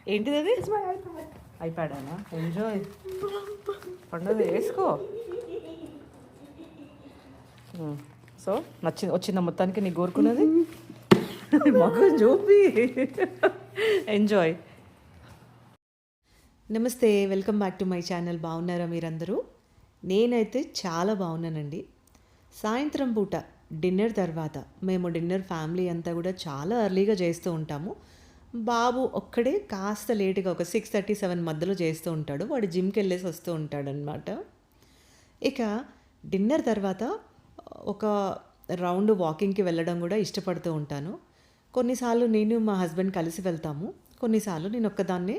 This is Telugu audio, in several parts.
ఏంటిది అది? ఐప్యాడానా? ఎంజాయ్ పండుగ వేసుకో. సో వచ్చిందా మొత్తానికి నీకు కోరుకున్నది? మగం చూపి ఎంజాయ్. నమస్తే, welcome back to my channel. బాగున్నారా మీరందరూ? నేనైతే చాలా బాగున్నానండి. సాయంత్రం పూట డిన్నర్ తర్వాత మేము డిన్నర్ ఫ్యామిలీ అంతా కూడా చాలా ఎర్లీగా చేస్తూ ఉంటాము. బాబు ఒక్కడే కాస్త లేటుగా ఒక 6:37 మధ్యలో చేస్తూ ఉంటాడు. వాడు జిమ్కి వెళ్ళేసి వస్తూ ఉంటాడనమాట. ఇక డిన్నర్ తర్వాత ఒక రౌండ్ వాకింగ్కి వెళ్ళడం కూడా ఇష్టపడుతూ ఉంటాను. కొన్నిసార్లు నేను మా హస్బెండ్ కలిసి వెళ్తాము, కొన్నిసార్లు నేను ఒక్కదాన్నే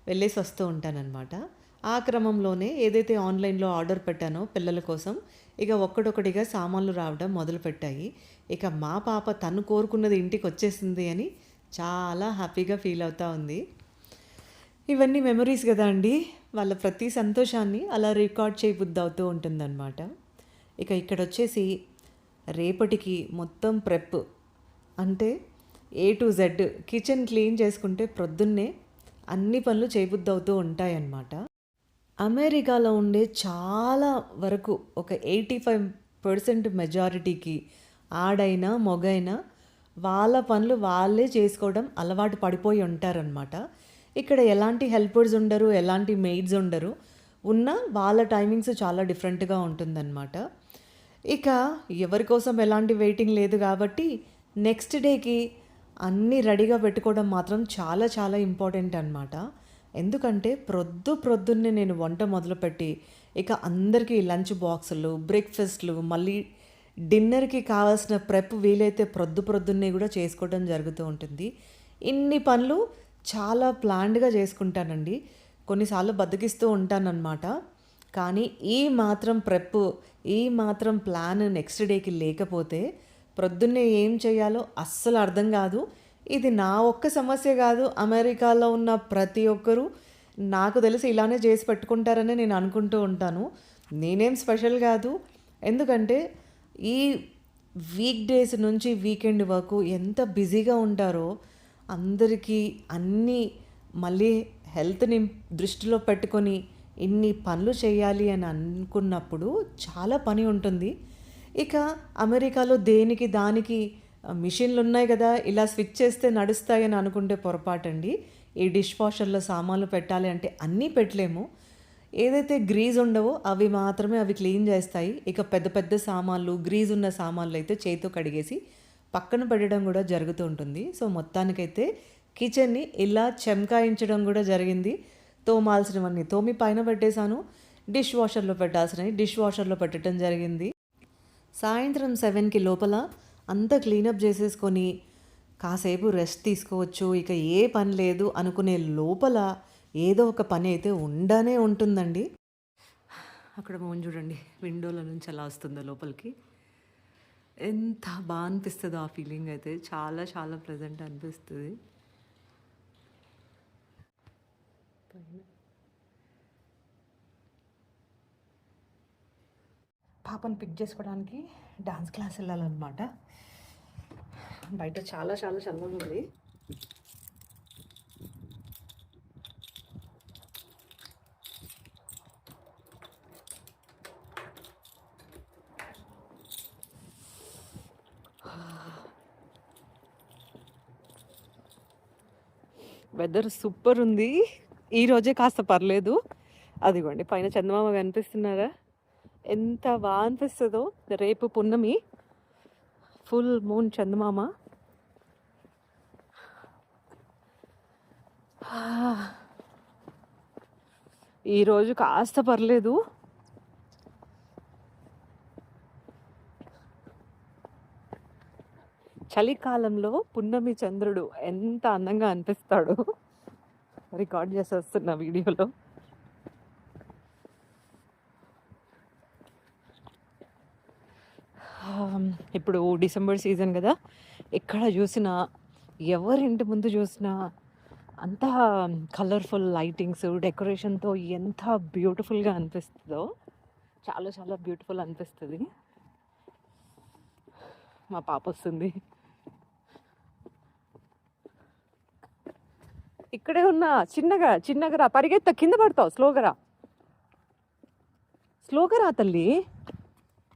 వెళ్ళేసి వస్తూ ఉంటానన్నమాట. ఆ క్రమంలోనే ఏదైతే ఆన్లైన్లో ఆర్డర్ పెట్టానో పిల్లల కోసం, ఇక ఒక్కడొక్కడిగా సామాన్లు రావడం మొదలుపెట్టాయి. ఇక మా పాప తను కోరుకున్నది ఇంటికి వచ్చేసింది అని చాలా హ్యాపీగా ఫీల్ అవుతూ ఉంది. ఇవన్నీ మెమరీస్ కదా అండి. వాళ్ళ ప్రతి సంతోషాన్ని అలా రికార్డ్ చేయబుద్ధి అవుతూ ఉంటుందన్నమాట. ఇక ఇక్కడ వచ్చేసి రేపటికి మొత్తం ప్రెప్ అంటే A to Z kitchen clean చేసుకుంటే ప్రొద్దున్నే అన్ని పనులు చేయబుద్ధి అవుతూ ఉంటాయన్నమాట. అమెరికాలో ఉండే చాలా వరకు ఒక 85% మెజారిటీకి ఆడైనా మొగైనా వాళ్ళ పనులు వాళ్ళే చేసుకోవడం అలవాటు పడిపోయి ఉంటారనమాట. ఇక్కడ ఎలాంటి హెల్పర్స్ ఉండరు, ఎలాంటి మెయిడ్స్ ఉండరు. ఉన్న వాళ్ళ టైమింగ్స్ చాలా డిఫరెంట్గా ఉంటుందన్నమాట. ఇక ఎవరి కోసం ఎలాంటి వెయిటింగ్ లేదు కాబట్టి నెక్స్ట్ డేకి అన్నీ రెడీగా పెట్టుకోవడం మాత్రం చాలా చాలా ఇంపార్టెంట్ అనమాట. ఎందుకంటే ప్రొద్దున్నే నేను వంట మొదలుపెట్టి ఇక అందరికీ లంచ్ బాక్సులు, బ్రేక్ఫాస్ట్లు, మళ్ళీ డిన్నర్కి కావాల్సిన ప్రెప్ వీలైతే ప్రొద్దున్నే కూడా చేసుకోవడం జరుగుతూ ఉంటుంది. ఇన్ని పనులు చాలా ప్లాన్డ్గా చేసుకుంటానండి. కొన్నిసార్లు బద్దకిస్తూ ఉంటానన్నమాట. కానీ ఈ మాత్రం ప్రెప్, ఈ మాత్రం ప్లాన్ నెక్స్ట్ డేకి లేకపోతే ప్రొద్దున్నే ఏం చేయాలో అస్సలు అర్థం కాదు. ఇది నా ఒక్క సమస్య కాదు, అమెరికాలో ఉన్న ప్రతి ఒక్కరూ నాకు తెలిసి ఇలానే చేసి పెట్టుకుంటారని నేను అనుకుంటూ ఉంటాను. నేనేం స్పెషల్ కాదు. ఎందుకంటే ఈ వీక్ డేస్ నుంచి వీకెండ్ వరకు ఎంత బిజీగా ఉంటారో అందరికీ అన్నీ మళ్ళీ హెల్త్ని దృష్టిలో పెట్టుకొని ఇన్ని పనులు చేయాలి అని అనుకున్నప్పుడు చాలా పని ఉంటుంది. ఇక అమెరికాలో దేనికి దానికి మిషన్లు ఉన్నాయి కదా, ఇలా స్విచ్ చేస్తే నడుస్తాయని అనుకుంటే పొరపాటండి. ఈ డిష్ వాషర్లో సామాన్లు పెట్టాలి అంటే అన్నీ పెట్టలేము. ఏదైతే గ్రీజ్ ఉండవో అవి మాత్రమే అవి క్లీన్ చేస్తాయి. ఇక పెద్ద పెద్ద సామాన్లు, గ్రీజ్ ఉన్న సామాన్లు అయితే చేతితో కడిగేసి పక్కన పెట్టడం కూడా జరుగుతూ ఉంటుంది. సో మొత్తానికైతే కిచెన్ని ఇలా చెమ్కాయించడం కూడా జరిగింది. తోమాల్సినవన్నీ తోమి పైన పెట్టేశాను, డిష్ వాషర్లో పెట్టాల్సినవి డిష్ వాషర్లో పెట్టడం జరిగింది. సాయంత్రం 7కి లోపల అంతా క్లీనప్ చేసేసుకొని కాసేపు రెస్ట్ తీసుకోవచ్చు, ఇక ఏ పని లేదు అనుకునే లోపల ఏదో ఒక పని అయితే ఉండనే ఉంటుందండి. అక్కడ మోన్ చూడండి, విండోల నుంచి అలా వస్తుందో లోపలికి. ఎంత బాగా అనిపిస్తుందో ఆ ఫీలింగ్ అయితే, చాలా చాలా ప్లెజెంట్ అనిపిస్తుంది. పాపను పిక్ చేసుకోవడానికి డాన్స్ క్లాస్ వెళ్ళాలన్నమాట. బయట చాలా చాలా చల్లగా ఉంది. వెదర్ సూపర్ ఉంది. ఈరోజే కాస్త పర్లేదు. అదిగోండి పైన చందమామ కనిపిస్తున్నారా, ఎంత బాగా అనిపిస్తుందో. రేపు పున్నమి, ఫుల్ మూన్ చందమామ. ఈరోజు కాస్త పర్లేదు. చలికాలంలో పున్నమి చంద్రుడు ఎంత అందంగా అనిపిస్తాడో రికార్డ్ చేసి వస్తున్న వీడియోలో. ఇప్పుడు డిసెంబర్ సీజన్ కదా, ఎక్కడ చూసినా ఎవరింటి ముందు చూసినా అంత కలర్ఫుల్ లైటింగ్స్, డెకరేషన్తో ఎంత బ్యూటిఫుల్గా అనిపిస్తుందో, చాలా చాలా బ్యూటిఫుల్ అనిపిస్తుంది. మా పాప వస్తుంది. ఇక్కడే ఉన్నా. చిన్నగా చిన్నగా రా, పరిగెత్త, కింద పడతావు. స్లోగా రా తల్లి.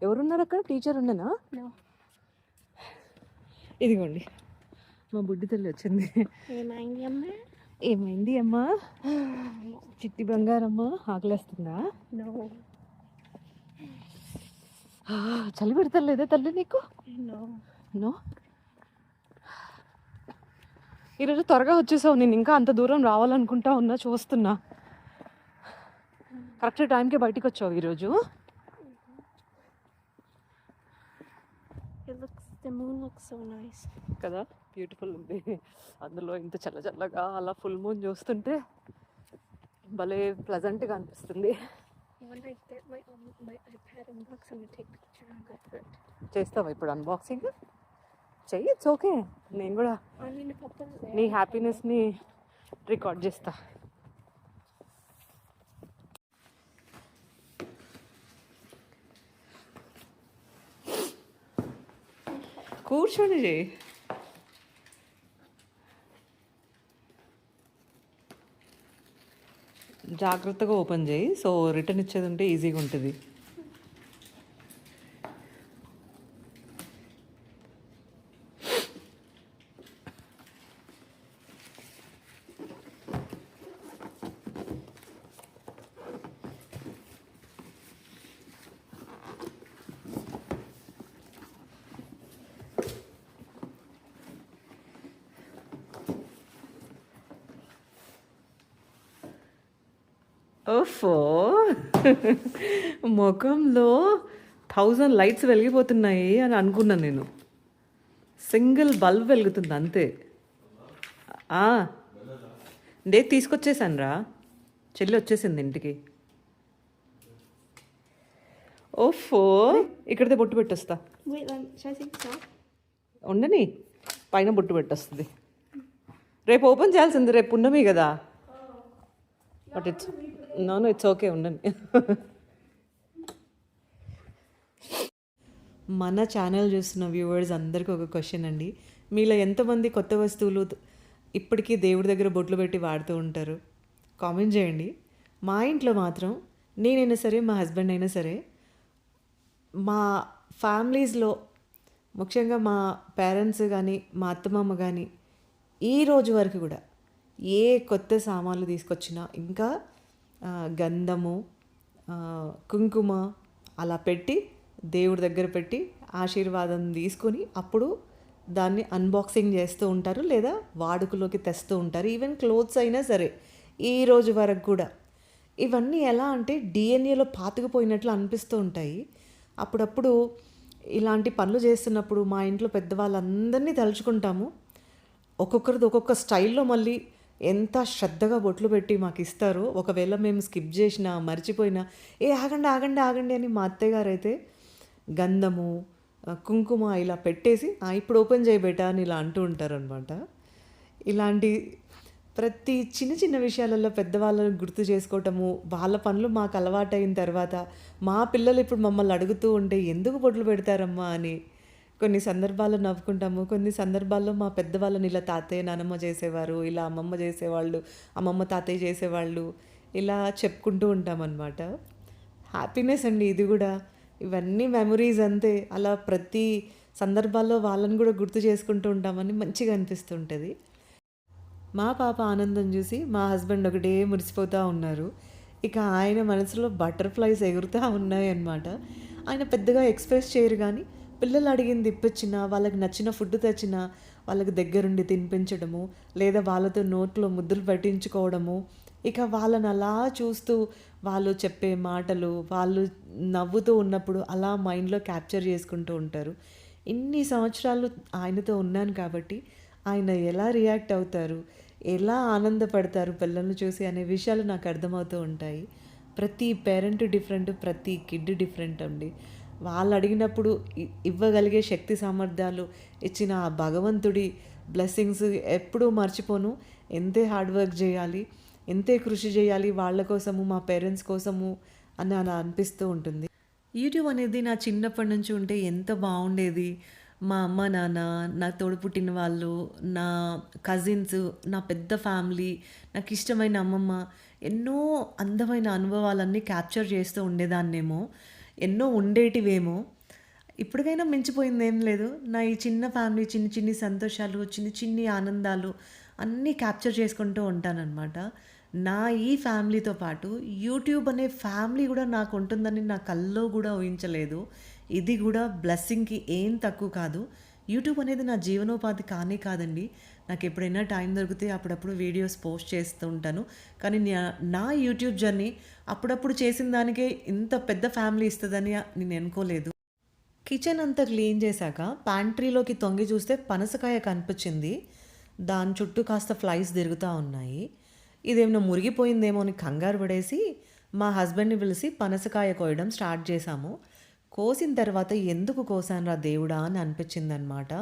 ఎవరున్నారు అక్కడ? టీచర్ ఉండనా? No. ఇదిగోండి మా బుడ్డి తల్లి వచ్చింది. ఏమైంది అమ్మా? ఏమైంది అమ్మా? చిట్టి బంగారమ్మ, ఆకలేస్తుందా? No. చలి పెడతలేదా తల్లి నీకు? No. నో. ఈరోజు త్వరగా వచ్చేసావు. నేను ఇంకా అంత దూరం రావాలనుకుంటా ఉన్నా, చూస్తున్నా. కరెక్ట్ టైంకే బయటికి వచ్చావు ఈరోజు. The moon looks so nice. కదా, బ్యూటిఫుల్ ఉంది. అందులో ఇంత చల్ల చల్లగా అలా ఫుల్ మూన్ చూస్తుంటే భలే ప్లజెంట్గా అనిపిస్తుంది. When I get my iPad unbox, I'm gonna take a picture and go for it. చేస్తావా ఇప్పుడు అన్బాక్సింగ్? చెయ్యి, ఇట్స్ ఓకే. నేను కూడా I mean, if I put it there, నీ హ్యాపీనెస్ని రికార్డ్ చేస్తా. కూర్చోండి చేయి. జాగ్రత్తగా ఓపెన్ చేయి. సో రిటర్న్ ఇచ్చేది ఉంటే ఈజీగా ఉంటుంది. ఓఫో, ముఖంలో 1000 లైట్స్ వెలిగిపోతున్నాయి అని అనుకున్నాను నేను. సింగిల్ బల్బ్ వెలుగుతుంది అంతే. డే తీసుకొచ్చేసాను రా, చెల్లి వచ్చేసింది ఇంటికి. ఓఫో, ఇక్కడితే బొట్టు పెట్టొస్తా. wait, should I take this off? ఉండని, పైన బొట్టు పెట్టొస్తుంది. రేపు ఓపెన్ చేయాల్సింది, రేపు పున్నమి కదా. But it's no, it's okay, ఉండండి. మన ఛానల్ చూస్తున్న వ్యూవర్స్ అందరికీ ఒక క్వశ్చన్ అండి. మీలో ఎంతమంది కొత్త వస్తువులు ఇప్పటికీ దేవుడి దగ్గర బొట్లు పెట్టి వాడుతూ ఉంటారు? కామెంట్ చేయండి. మా ఇంట్లో మాత్రం నేనైనా సరే, మా హస్బెండ్ అయినా సరే, మా ఫ్యామిలీస్లో ముఖ్యంగా మా పేరెంట్స్ కానీ, మా అత్తమామ కానీ, ఈ రోజు వరకు కూడా ఏ కొత్త సామాన్లు తీసుకొచ్చినా ఇంకా గంధము, కుంకుమ అలా పెట్టి దేవుడి దగ్గర పెట్టి ఆశీర్వాదం తీసుకొని అప్పుడు దాన్ని అన్బాక్సింగ్ చేస్తూ ఉంటారు, లేదా వాడుకలోకి తెస్తూ ఉంటారు. ఈవెన్ క్లోత్స్ అయినా సరే ఈ రోజు వరకు కూడా. ఇవన్నీ ఎలా అంటే డిఎన్ఏలో పాతుకుపోయినట్లు అనిపిస్తూ ఉంటాయి. అప్పుడప్పుడు ఇలాంటి పనులు చేస్తున్నప్పుడు మా ఇంట్లో పెద్దవాళ్ళందరినీ తలుచుకుంటాము. ఒక్కొక్కరిది ఒక్కొక్క స్టైల్లో మళ్ళీ ఎంత శ్రద్ధగా బొట్లు పెట్టి మాకు ఇస్తారో. ఒకవేళ మేము స్కిప్ చేసినా, మర్చిపోయినా, ఆగండి ఆగండి ఆగండి అని మా అత్తయ్య గారు అయితే గంధము, కుంకుమ ఇలా పెట్టేసి ఇప్పుడు ఓపెన్ చేయబెట్టా అని ఇలా అంటూ ఉంటారనమాట. ఇలాంటి ప్రతి చిన్న చిన్న విషయాలలో పెద్దవాళ్ళని గుర్తు చేసుకోవటము, వాళ్ళ పనులు మాకు అలవాటైన తర్వాత మా పిల్లలు ఇప్పుడు మమ్మల్ని అడుగుతూ ఉంటే ఎందుకు బొట్లు పెడతారమ్మా అని కొన్ని సందర్భాల్లో నవ్వుకుంటాము. కొన్ని సందర్భాల్లో మా పెద్దవాళ్ళని ఇలా తాతయ్య నానమ్మ చేసేవారు, ఇలా అమ్మమ్మ చేసేవాళ్ళు, అమ్మమ్మ తాతయ్య చేసేవాళ్ళు, ఇలా చెప్పుకుంటూ ఉంటామన్నమాట. హ్యాపీనెస్ అండి ఇది కూడా. ఇవన్నీ మెమరీస్ అంతే. అలా ప్రతి సందర్భాల్లో వాళ్ళని కూడా గుర్తు చేసుకుంటూ ఉంటామని మంచిగా అనిపిస్తుంటుంది. మా పాప ఆనందం చూసి మా హస్బెండ్ ఒకటే మురిసిపోతూ ఉన్నారు. ఇక ఆయన మనసులో బటర్ఫ్లైస్ ఎగురుతూ ఉన్నాయి అన్నమాట. ఆయన పెద్దగా ఎక్స్ప్రెస్ చేయరు, కానీ పిల్లలు అడిగింది ఇప్పించినా, వాళ్ళకి నచ్చిన ఫుడ్ తెచ్చినా వాళ్ళకి దగ్గరుండి తినిపించడము, లేదా వాళ్ళతో నోట్లో ముద్దులు పెట్టించుకోవడము, ఇక వాళ్ళని అలా చూస్తూ వాళ్ళు చెప్పే మాటలు, వాళ్ళు నవ్వుతూ ఉన్నప్పుడు అలా మైండ్లో క్యాప్చర్ చేసుకుంటూ ఉంటారు. ఇన్ని సంవత్సరాలు ఆయనతో ఉన్నాను కాబట్టి ఆయన ఎలా రియాక్ట్ అవుతారు, ఎలా ఆనందపడతారు పిల్లల్ని చూసి అనే విషయాలు నాకు అర్థమవుతూ ఉంటాయి. ప్రతి పేరెంట్ డిఫరెంట్, ప్రతి కిడ్ డిఫరెంట్ అండి. వాళ్ళు అడిగినప్పుడు ఇవ్వగలిగే శక్తి సామర్థ్యాలు ఇచ్చిన ఆ భగవంతుడి బ్లెస్సింగ్స్ ఎప్పుడూ మర్చిపోను. ఎంతే హార్డ్ వర్క్ చేయాలి, ఎంతే కృషి చేయాలి వాళ్ళ కోసము, మా పేరెంట్స్ కోసము అని అలా అనిపిస్తూ ఉంటుంది. యూట్యూబ్ అనేది నా చిన్నప్పటి నుంచి ఉంటే ఎంత బాగుండేది. మా అమ్మ, నాన్న, నా తోడు పుట్టిన వాళ్ళు, నా కజిన్స్, నా పెద్ద ఫ్యామిలీ, నాకిష్టమైన అమ్మమ్మ, ఎన్నో అందమైన అనుభవాలన్నీ క్యాప్చర్ చేస్తూ ఉండేదాన్నేమో. ఎన్నో ఉండేటివేమో. ఇప్పటికైనా మించిపోయిందేం లేదు. నా ఈ చిన్న ఫ్యామిలీ, చిన్ని చిన్ని సంతోషాలు, చిన్ని చిన్ని ఆనందాలు అన్నీ క్యాప్చర్ చేసుకుంటూ ఉంటాననమాట. నా ఈ ఫ్యామిలీతో పాటు యూట్యూబ్ అనే ఫ్యామిలీ గూడా నాకుంటుందని నా కల్లో గూడా ఊహించలేదు. ఇది గూడా బ్లెస్సింగ్‌కి ఏం తక్కువ కాదు. యూట్యూబ్ అనేది నా జీవనోపాధి కానే కాదండి. నాకెప్పుడైనా టైం దొరికితే అప్పుడప్పుడు వీడియోస్ పోస్ట్ చేస్తూ ఉంటాను. కానీ నా యూట్యూబ్ జర్నీ అప్పుడప్పుడు చేసిన దానికే ఇంత పెద్ద ఫ్యామిలీ ఇస్తదని నేను అనుకోలేదు. కిచెన్ అంతా క్లీన్ చేశాక ప్యాంట్రీలోకి తొంగి చూస్తే పనసకాయ కనిపించింది. దాని చుట్టూ కాస్త ఫ్లైస్ తిరుగుతూ ఉన్నాయి. ఇదేమన్నా మురిగిపోయిందేమో అని కంగారు పడేసి మా హస్బెండ్ని పిలిచి పనసకాయ కోయడం స్టార్ట్ చేశాము. కోసిన తర్వాత ఎందుకు కోసానురా దేవుడా అని అనిపించిందనమాట.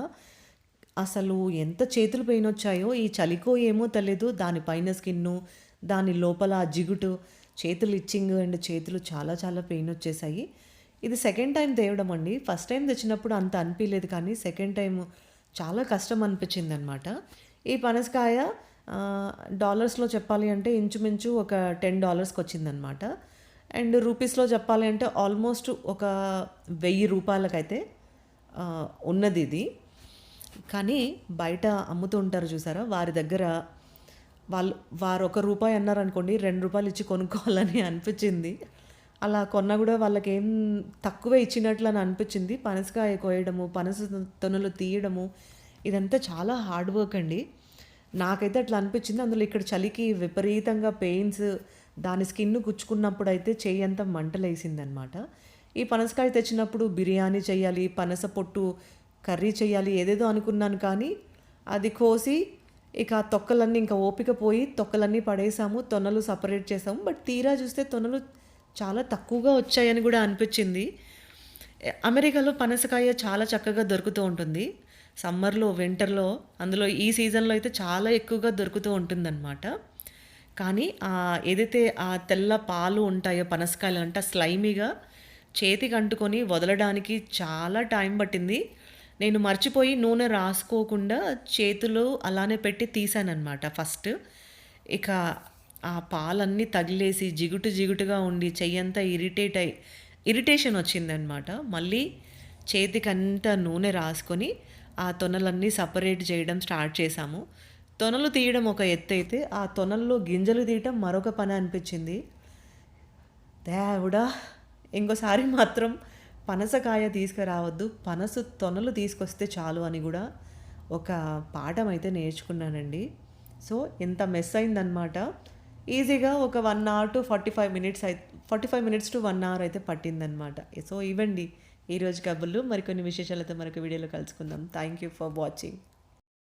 అసలు ఎంత చేతులు పెయిన్ వచ్చాయో, ఈ చలికో ఏమో తెలీదు, దానిపైన స్కిన్ను, దాని లోపల ఆ జిగుటు, చేతులు ఇచ్చింగ్ అండ్ చేతులు చాలా చాలా పెయిన్ వచ్చేసాయి. ఇది సెకండ్ టైం తేవడం అండి. ఫస్ట్ టైం తెచ్చినప్పుడు అంత అనిపించలేదు, కానీ సెకండ్ టైం చాలా కష్టం అనిపించిందనమాట. ఈ పనసకాయ డాలర్స్లో చెప్పాలి అంటే ఇంచుమించు ఒక $10కి వచ్చిందనమాట. అండ్ రూపీస్లో చెప్పాలి అంటే ఆల్మోస్ట్ ఒక ₹1000 ఉన్నది ఇది. కానీ బయట అమ్ముతూ ఉంటారు చూసారా, వారి దగ్గర వారు ₹1 అన్నారనుకోండి, ₹2 ఇచ్చి కొనుక్కోవాలని అనిపించింది. అలా కొన్నా కూడా వాళ్ళకేం తక్కువే ఇచ్చినట్లు అని అనిపించింది. పనసకాయ కోయడము, పనస తొనలు తీయడము ఇదంతా చాలా హార్డ్ వర్క్ అండి. నాకైతే అట్లా అనిపించింది. అందులో ఇక్కడ చలికి విపరీతంగా పెయిన్స్, దాని స్కిన్ గుచ్చుకున్నప్పుడు అయితే చెయ్యి అంతా మంటలేసిందనమాట. ఈ పనసకాయ తెచ్చినప్పుడు బిర్యానీ చేయాలి, పనస పొట్టు కర్రీ చేయాలి ఏదేదో అనుకున్నాను, కానీ అది కోసి ఇక ఆ తొక్కలన్నీ ఇంకా ఓపిక పోయి తొక్కలన్నీ పడేసాము, తొనలు సపరేట్ చేసాము. బట్ తీరా చూస్తే తొనలు చాలా తక్కువగా వచ్చాయని కూడా అనిపించింది. అమెరికాలో పనసకాయ చాలా చక్కగా దొరుకుతూ ఉంటుంది. సమ్మర్లో, వింటర్లో, అందులో ఈ సీజన్లో అయితే చాలా ఎక్కువగా దొరుకుతూ ఉంటుందన్నమాట. కానీ ఏదైతే ఆ తెల్ల పాలు ఉంటాయో పనసకాయలు అంటే స్లైమీగా చేతికి అంటుకొని వదలడానికి చాలా టైం పట్టింది. నేను మర్చిపోయి నూనె రాసుకోకుండా చేతులు అలానే పెట్టి తీసానన్నమాట ఫస్ట్. ఇక ఆ పాలన్నీ తగిలేసి జిగుటు జిగుటుగా ఉండి చెయ్యంతా ఇరిటేషన్ వచ్చిందనమాట. మళ్ళీ చేతికంతా నూనె రాసుకొని ఆ తొనలన్నీ సపరేట్ చేయడం స్టార్ట్ చేశాము. తొనలు తీయడం ఒక ఎత్తు అయితే, ఆ తొనల్లో గింజలు తీయటం మరొక పని అనిపించింది. దేవుడా, ఇంకోసారి మాత్రం పనసకాయ తీసుకురావద్దు, తొనలు తీసుకొస్తే చాలు అని కూడా ఒక పాఠం అయితే నేర్చుకున్నానండి. సో ఎంత మెస్ అయిందనమాట. ఈజీగా ఒక 1 hour to 45 minutes to 1 hour అయితే పట్టిందనమాట. సో ఇవండి ఈరోజు కబుర్లు. మరికొన్ని విశేషాలతో మరొక వీడియోలో కలుసుకుందాం. Thank you for watching.